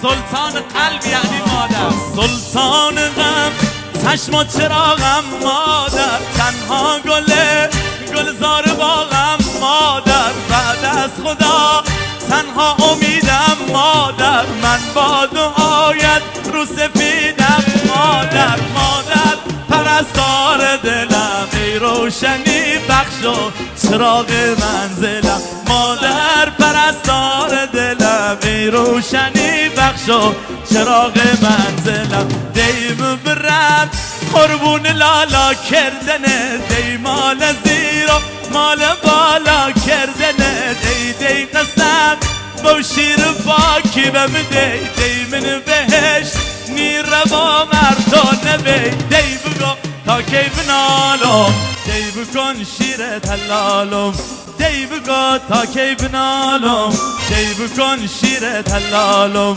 سلطان قلب یعنی مادر، سلطان غم چشم و چراغم مادر، تنها گلزار باغم مادر، بعد از خدا تنها امیدم مادر، من با دعایت رو سفیدم مادر، مادر پرستار دلم ای روشنی بخش و چراغ منزلم، مادر پرستار دلم ای روشنی بخش و چراغ منزلم، دیم برم قربون لالا کردنه، دی مال زیر و مال بالا کردنه، دی قسم با شیر باکی بمده، دی من بهشت نیر با مردانه بی، دی بگو تا کی بنالم، دی بکن شیر تلالم، دی بگو تا کی بنالم، دی بکن شیر تلالم.